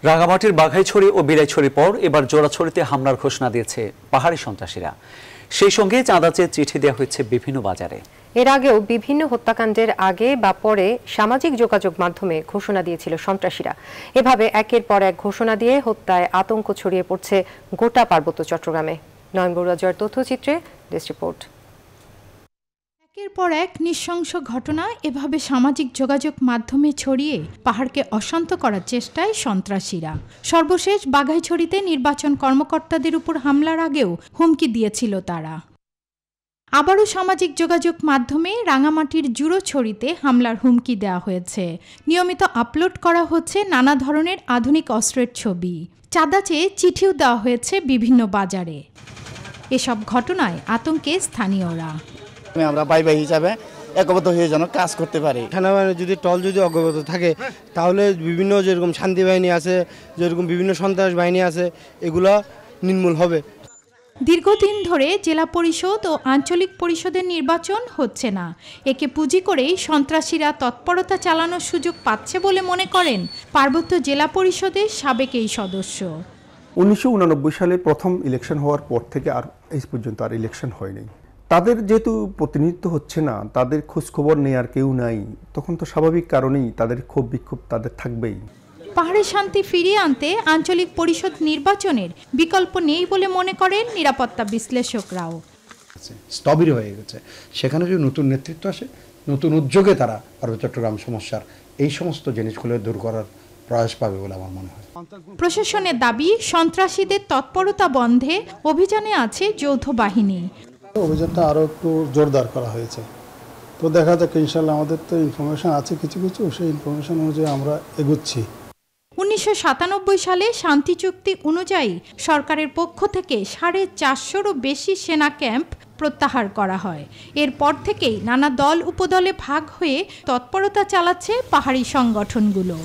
রাঙামাটির বাঘাইছড়ি ও বিলাইছড়ির পর এবার জোড়াছড়িতে হামলার ঘোষণা দিয়েছে পাহাড়ি সন্ত্রাসীরা। সেই সঙ্গে চাঁদা চেয়ে চিঠি দেওয়া হয়েছে বিভিন্ন বাজারে। এর আগেও বিভিন্ন হত্যাকাণ্ডের আগে বা পরে সামাজিক যোগাযোগ মাধ্যমে ঘোষণা দিয়েছিল সন্ত্রাসীরা। এভাবে একের পর এক ঘোষণা দিয়ে হত্যায় আতঙ্ক ছড়িয়ে পড়ছে গোটা পার্বত্য চট্টগ্রামে। নয়ন বড়ুয়া জয়ের তথ্যচিত্রে ডেস্ক রিপোর্ট। একের পর এক নৃশংস ঘটনা এভাবে সামাজিক যোগাযোগ মাধ্যমে ছড়িয়ে পাহাড়কে অশান্ত করার চেষ্টায় সন্ত্রাসীরা। সর্বশেষ বাঘাইছড়িতে নির্বাচন কর্মকর্তাদের উপর হামলার আগেও হুমকি দিয়েছিল তারা। আবারও সামাজিক যোগাযোগ মাধ্যমে রাঙামাটির জুড়োছড়িতে হামলার হুমকি দেওয়া হয়েছে। নিয়মিত আপলোড করা হচ্ছে নানা ধরনের আধুনিক অস্ত্রের ছবি। চাঁদা চেয়ে চিঠিও দেওয়া হয়েছে বিভিন্ন বাজারে। এসব ঘটনায় আতঙ্কে স্থানীয়রা। আমরা ভাই ভাই হিসাবে একগত হয়ে যেন কাজ করতে পারি। সেনাবাহিনী যদি টল যদি অগ্রগত থাকে তাহলে বিভিন্ন যেরকম শান্তি বাহিনী আছে, যেরকম বিভিন্ন সন্ত্রাস বাহিনী আছে, এগুলো নির্মূল হবে। দীর্ঘদিন ধরে জেলা পরিষদ ও আঞ্চলিক পরিষদের নির্বাচন হচ্ছে না। একে পুঁজি করেই সন্ত্রাসীরা তৎপরতা চালানোর সুযোগ পাচ্ছে বলে মনে করেন পার্বত্য জেলা পরিষদের সাবেক এই সদস্য। 1989 সালে প্রথম ইলেকশন হওয়ার পর থেকে আর এই পর্যন্ত আর ইলেকশন হয়নি। তাদের যেহেতু প্রতিনিধিত্ব হচ্ছে না, তাদের খোঁজখবর নেয়ার কেউ নাই, তখন তো স্বাভাবিক কারণেই তাদের ক্ষোভ বিক্ষোভ তাদের থাকবেই। পাহাড়ে শান্তি ফিরিয়ে আনতে আঞ্চলিক পরিষদ নির্বাচনের বিকল্প নেই বলে মনে করেন নিরাপত্তা বিশ্লেষকরাও। স্থবির হয়ে গেছে, সেখানে যদি নতুন নেতৃত্ব আসে, নতুন উদ্যোগে তারা পার্বত্য চট্টগ্রাম সমস্যার এই সমস্ত জিনিসগুলো দূর করার প্রয়াস পাবে বলে আমার মনে হয়। প্রশাসনের দাবি, সন্ত্রাসীদের তৎপরতা বন্ধে অভিযানে আছে যৌথ বাহিনী। অভিযানটা আরও একটু জোরদার করা হয়েছে, তো দেখা যাক ইনশাল্লাহ। আমাদের তো ইনফরমেশন আছে কিছু কিছু, সেই ইনফরমেশন অনুযায়ী আমরা এগুচ্ছি। 1997 সালে শান্তি চুক্তি অনুযায়ী সরকারের পক্ষ থেকে 450-ও বেশি সেনা ক্যাম্প প্রত্যাহার করা হয়। এরপর থেকেই নানা দল উপদলে ভাগ হয়ে তৎপরতা চালাচ্ছে পাহাড়ি সংগঠনগুলো।